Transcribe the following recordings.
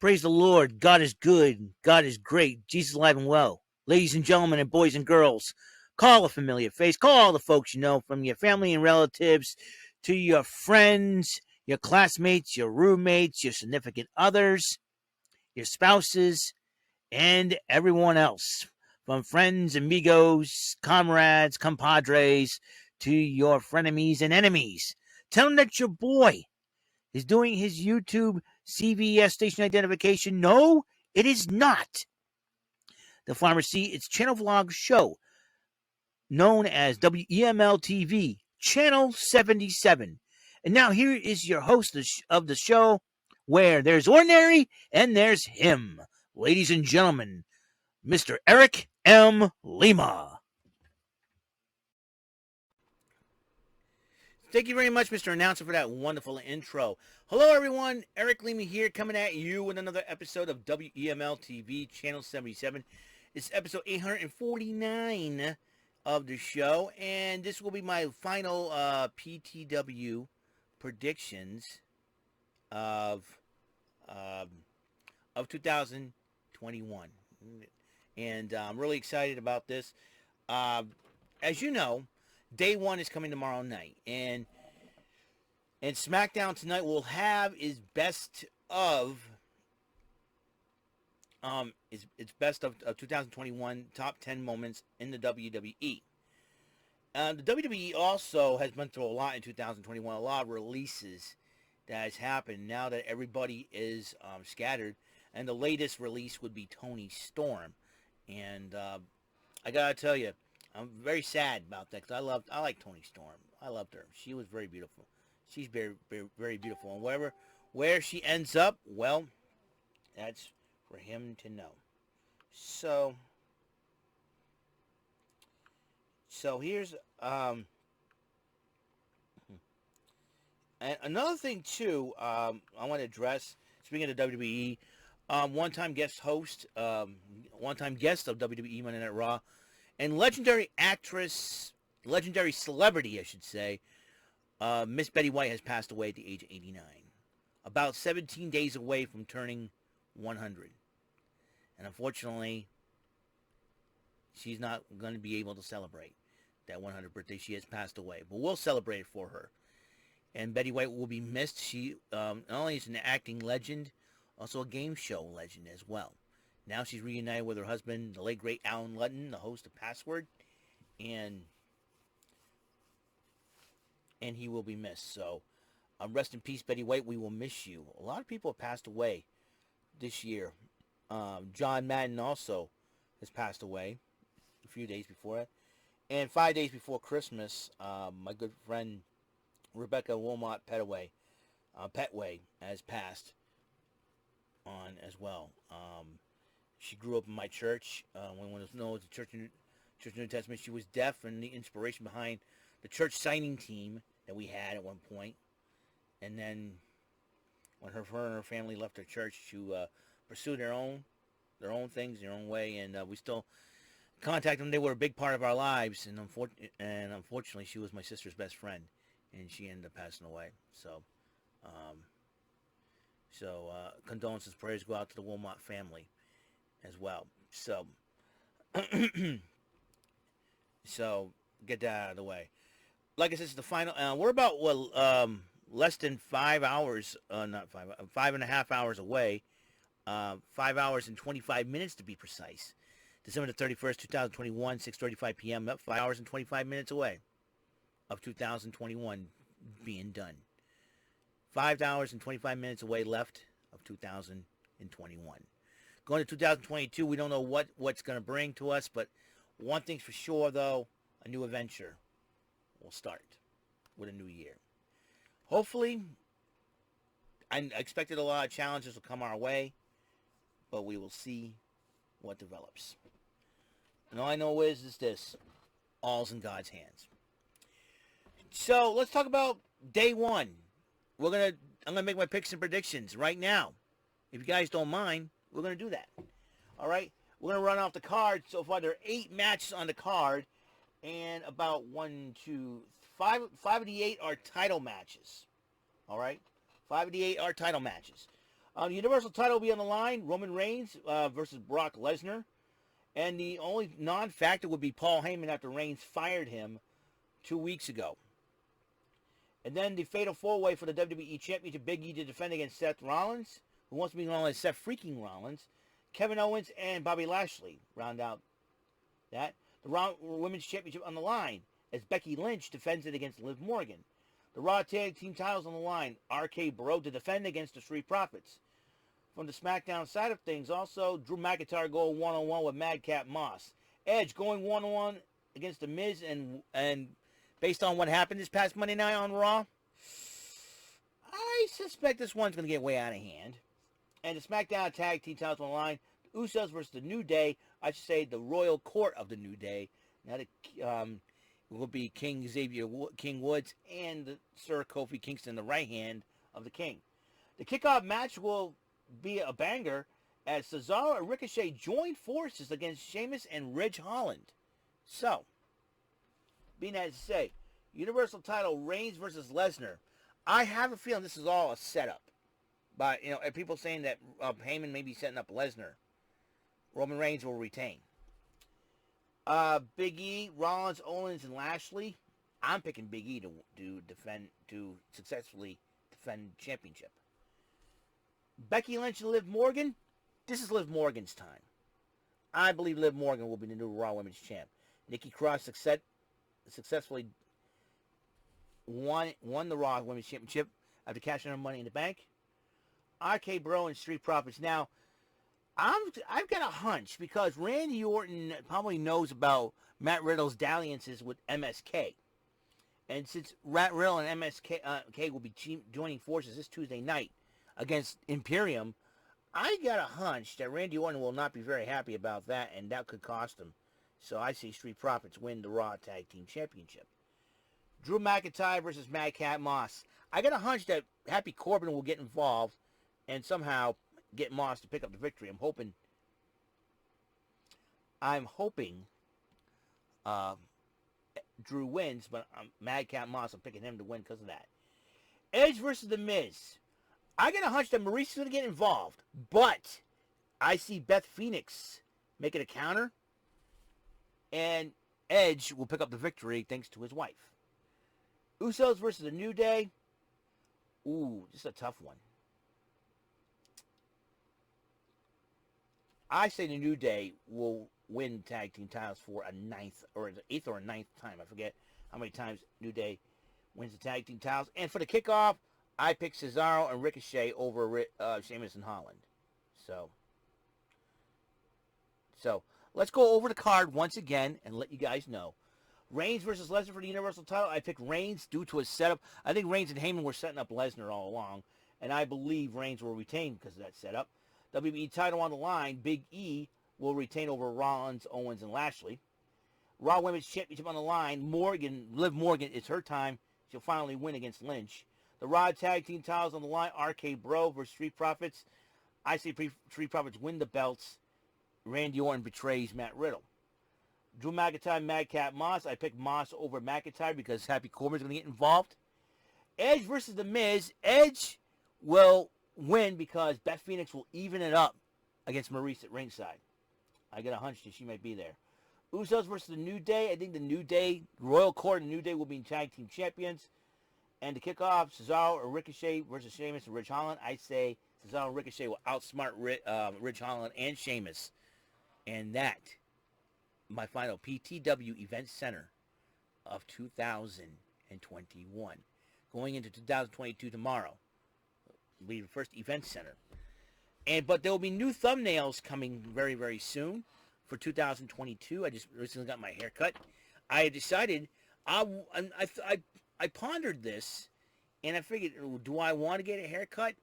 Praise the Lord. God is good. God is great. Jesus is alive and well. Ladies and gentlemen and boys and girls, call a familiar face. Call all the folks you know, from your family and relatives to your friends, your classmates, your roommates, your significant others, your spouses, and everyone else. From friends, amigos, comrades, compadres, to your frenemies and enemies. Tell them that your boy is doing his YouTube CVS station identification. No, it is not the Pharmacy. It's Channel Vlog Show, known as WEML-TV, Channel 77. And now here is your host of the show, where there's ordinary and there's him. Ladies and gentlemen, Mr. Eric M. Lima. Thank you very much, Mr. Announcer, for that wonderful intro. Hello, everyone. Eric Lima here, coming at you with another episode of WEML-TV, Channel 77. It's episode 849 of the show, and this will be my final PTW predictions of 2021. And I'm really excited about this. As you know, Day 1 is coming tomorrow night, and SmackDown tonight will have its best of its best of 2021 top 10 moments in the WWE. The WWE also has been through a lot in 2021, a lot of releases that has happened now that everybody is scattered, and the latest release would be Toni Storm, and I gotta tell you, I'm very sad about that because I like Toni Storm. I loved her. She was very beautiful. She's very, very, very beautiful. And where she ends up, well, that's for him to know. So here's and another thing too. I want to address. Speaking of WWE, one-time guest of WWE Monday Night Raw. And legendary celebrity, I should say, Miss Betty White has passed away at the age of 89. About 17 days away from turning 100. And unfortunately, she's not going to be able to celebrate that 100th birthday. She has passed away. But we'll celebrate it for her. And Betty White will be missed. She not only is an acting legend, also a game show legend as well. Now she's reunited with her husband, the late great Alan Ludden, the host of Password, and he will be missed. So, rest in peace, Betty White. We will miss you. A lot of people have passed away this year. John Madden also has passed away a few days before it, and 5 days before Christmas, my good friend Rebecca Wilmot Petway has passed on as well. She grew up in my church when it was known as the Church of New Testament. She was deaf, and the inspiration behind the church signing team that we had at one point. And then when her and her family left her church to pursue their own things, their own way, and we still contact them. They were a big part of our lives, and unfortunately, she was my sister's best friend, and she ended up passing away. So, condolences, prayers go out to the Wilmot family as well. So get that out of the way. Like I said, it's the final. We're about less than 5 hours, 5.5 hours away. 5 hours and 25 minutes to be precise. December the 31st, 2021, 6:35 p.m. 5 hours and 25 minutes away of 2021 being done. 5 hours and 25 minutes away left of 2021. Going to 2022, we don't know what's going to bring to us, but one thing's for sure, though, a new adventure will start with a new year. Hopefully, I expected a lot of challenges will come our way, but we will see what develops. And all I know is this: all's in God's hands. So let's talk about day 1. I'm gonna make my picks and predictions right now. If you guys don't mind, we're going to do that. All right? We're going to run off the card. So far, there are 8 matches on the card. And about 5 of the 8 are title matches. All right? 5 of the 8 are title matches. The Universal title will be on the line. Roman Reigns versus Brock Lesnar. And the only non-factor would be Paul Heyman after Reigns fired him 2 weeks ago. And then the Fatal 4-Way for the WWE Championship. Big E to defend against Seth Rollins, who wants to be known as Seth freaking Rollins. Kevin Owens and Bobby Lashley round out that. The Raw Women's Championship on the line as Becky Lynch defends it against Liv Morgan. The Raw Tag Team titles on the line. RK Bro to defend against the Street Profits. From the SmackDown side of things, also, Drew McIntyre going one-on-one with Madcap Moss. Edge going one-on-one against The Miz, and based on what happened this past Monday night on Raw, I suspect this one's going to get way out of hand. And the SmackDown Tag Team titles on the line. The Usos versus the New Day. I should say the Royal Court of the New Day. Now, it will be King Woods and Sir Kofi Kingston, the right hand of the King. The kickoff match will be a banger as Cesaro and Ricochet join forces against Sheamus and Ridge Holland. So, being that to say, Universal title Reigns versus Lesnar. I have a feeling this is all a setup. But, people saying that Heyman may be setting up Lesnar. Roman Reigns will retain. Big E, Rollins, Owens, and Lashley. I'm picking Big E to successfully defend the championship. Becky Lynch and Liv Morgan. This is Liv Morgan's time. I believe Liv Morgan will be the new Raw Women's Champ. Nikki Cross successfully won the Raw Women's Championship after cashing her Money in the Bank. RK Bro and Street Profits. Now, I've got a hunch because Randy Orton probably knows about Matt Riddle's dalliances with MSK. And since Matt Riddle and MSK will be joining forces this Tuesday night against Imperium, I got a hunch that Randy Orton will not be very happy about that, and that could cost him. So I see Street Profits win the Raw Tag Team Championship. Drew McIntyre versus Madcap Moss. I got a hunch that Happy Corbin will get involved and somehow get Moss to pick up the victory. I'm hoping Drew wins, but Madcap Moss, I'm picking him to win because of that. Edge versus The Miz. I got a hunch that Maurice is going to get involved, but I see Beth Phoenix making a counter, and Edge will pick up the victory thanks to his wife. Usos versus the New Day. Ooh, this is a tough one. I say the New Day will win tag team titles for a ninth, or the 8th or 9th time. I forget how many times New Day wins the tag team titles. And for the kickoff, I pick Cesaro and Ricochet over Sheamus and Holland. So let's go over the card once again and let you guys know. Reigns versus Lesnar for the Universal title. I picked Reigns due to his setup. I think Reigns and Heyman were setting up Lesnar all along, and I believe Reigns will retain because of that setup. WWE title on the line. Big E will retain over Rollins, Owens, and Lashley. Raw Women's Championship on the line. Liv Morgan, it's her time. She'll finally win against Lynch. The Raw Tag Team titles on the line. RK Bro versus Street Profits. I say Street Profits win the belts. Randy Orton betrays Matt Riddle. Drew McIntyre, Madcap Moss. I picked Moss over McIntyre because Happy Corbin's going to get involved. Edge versus The Miz. Edge will win because Beth Phoenix will even it up against Maurice at ringside. I got a hunch that she might be there. Usos versus the New Day. I think the New Day, Royal Court and New Day will be tag team champions. And to kick off, Cesaro or Ricochet versus Sheamus and Ridge Holland. I say Cesaro and Ricochet will outsmart Ridge Holland and Sheamus. And that, my final PTW Event Center of 2021. Going into 2022 tomorrow. Will be the first event center. But there will be new thumbnails coming very, very soon for 2022. I just recently got my hair cut. I decided, I pondered this, and I figured, do I want to get a haircut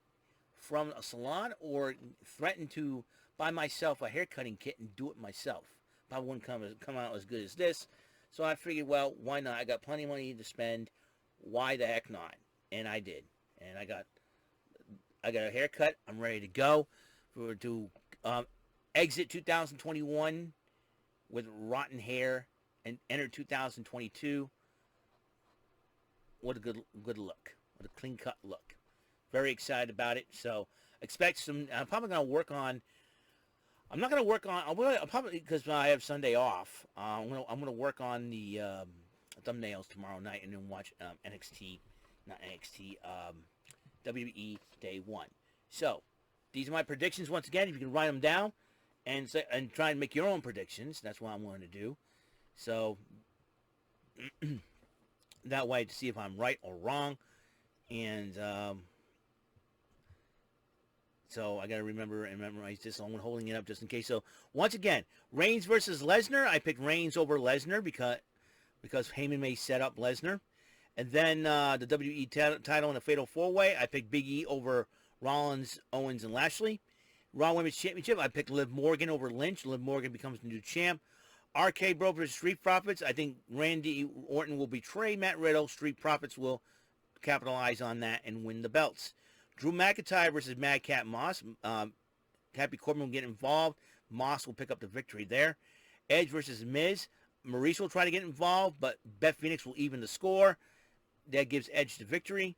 from a salon or threaten to buy myself a haircutting kit and do it myself? Probably wouldn't come out as good as this. So I figured, well, why not? I got plenty of money to spend. Why the heck not? And I did. And I got a haircut. I'm ready to go to exit 2021 with rotten hair and enter 2022. What a good look. What a clean cut look. Very excited about it. So expect some. I'm probably going to work on. I'm not going to work on. I'll probably, because I have Sunday off. I'm going to work on the thumbnails tomorrow night, and then watch NXT, not NXT, WWE Day 1. So these are my predictions once again. If you can write them down and try and make your own predictions, that's what I'm going to do. So that way to see if I'm right or wrong. And so I got to remember and memorize this. So I'm holding it up just in case. So once again, Reigns versus Lesnar. I picked Reigns over Lesnar because Heyman may set up Lesnar. And then the WWE title in the Fatal 4-Way, I picked Big E over Rollins, Owens, and Lashley. Raw Women's Championship, I picked Liv Morgan over Lynch. Liv Morgan becomes the new champ. RK Bro versus Street Profits. I think Randy Orton will betray Matt Riddle. Street Profits will capitalize on that and win the belts. Drew McIntyre versus Madcap Moss. Happy Corbin will get involved. Moss will pick up the victory there. Edge versus Miz. Maurice will try to get involved, but Beth Phoenix will even the score. That gives Edge the victory.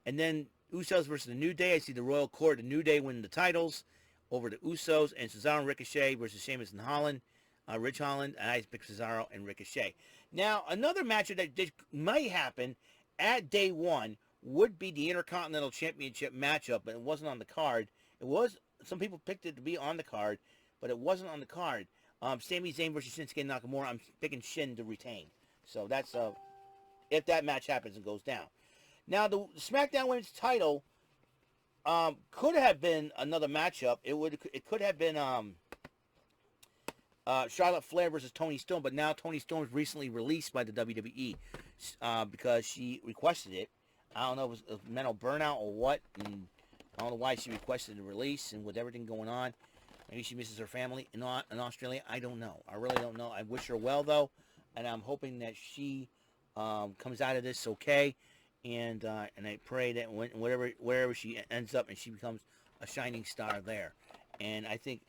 And then Usos versus the New Day. I see the Royal Court, the New Day win the titles over the Usos. And Cesaro and Ricochet versus Sheamus and Holland. Rich Holland. And I picked Cesaro and Ricochet. Now, another match that might happen at Day 1 would be the Intercontinental Championship matchup, but it wasn't on the card. It was, some people picked it to be on the card, but it wasn't on the card. Sami Zayn versus Shinsuke Nakamura. I'm picking Shin to retain. So that's if that match happens and goes down. Now, the SmackDown Women's title could have been another matchup. It could have been Charlotte Flair versus Toni Storm, but now Toni Storm was recently released by the WWE because she requested it. I don't know if it was mental burnout or what, and I don't know why she requested the release, and with everything going on, maybe she misses her family in Australia. I don't know. I really don't know. I wish her well, though, and I'm hoping that she comes out of this okay, and I pray that wherever she ends up, and she becomes a shining star there. And I think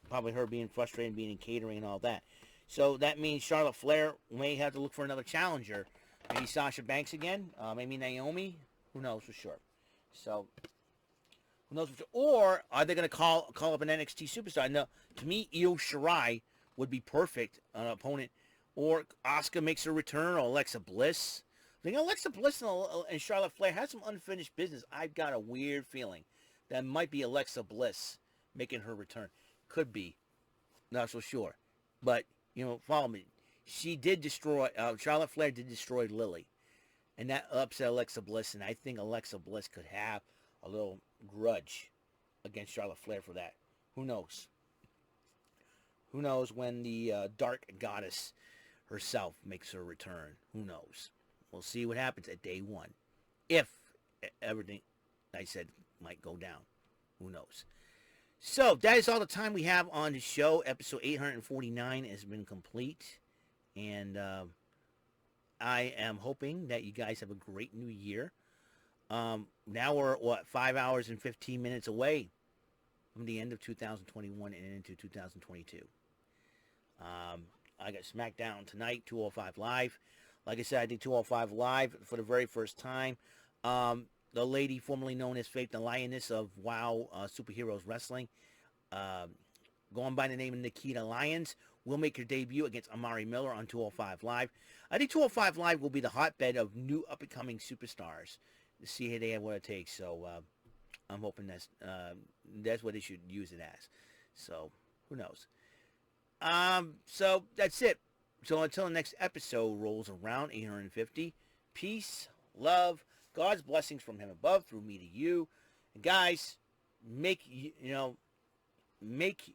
probably her being frustrated, being in catering and all that. So that means Charlotte Flair may have to look for another challenger. Maybe Sasha Banks again. Maybe Naomi. Who knows for sure. So, who knows for sure. Or are they going to call up an NXT superstar? No, to me, Io Shirai would be perfect an opponent. Or Asuka makes her return, or Alexa Bliss. I think Alexa Bliss and Charlotte Flair had some unfinished business. I've got a weird feeling that might be Alexa Bliss making her return. Could be. Not so sure. But, follow me. She did destroy, Charlotte Flair did destroy Lily. And that upset Alexa Bliss. And I think Alexa Bliss could have a little grudge against Charlotte Flair for that. Who knows? Who knows when the Dark Goddess herself makes her return? Who knows? We'll see what happens at Day 1. If everything I said might go down. Who knows? So, that is all the time we have on the show. Episode 849 has been complete. And I am hoping that you guys have a great new year. Now we're, 5 hours and 15 minutes away from the end of 2021 and into 2022. I got SmackDown tonight, 205 Live. Like I said, I did 205 Live for the very first time. The lady formerly known as Faith the Lioness of WoW Superheroes Wrestling, going by the name of Nikita Lyons, will make her debut against Amari Miller on 205 Live. I think 205 Live will be the hotbed of new up-and-coming superstars to see how they have what it takes. So I'm hoping that's what they should use it as. So who knows? So that's it. So until the next episode rolls around, 850, peace, love, God's blessings from him above through me to you. And guys, make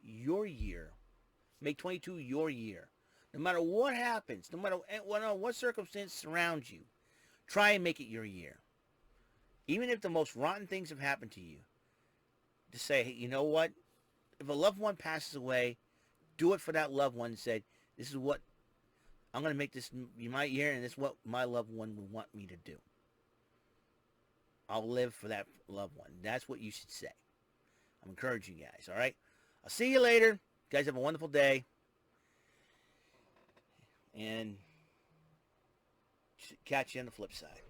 your year. Make 22 your year. No matter what happens, no matter what circumstance surrounds you, try and make it your year. Even if the most rotten things have happened to you, just say, hey, you know what? If a loved one passes away, do it for that loved one and say, this is what, I'm going to make this my year, and this is what my loved one would want me to do. I'll live for that loved one. That's what you should say. I'm encouraging you guys, all right? I'll see you later. You guys have a wonderful day. And catch you on the flip side.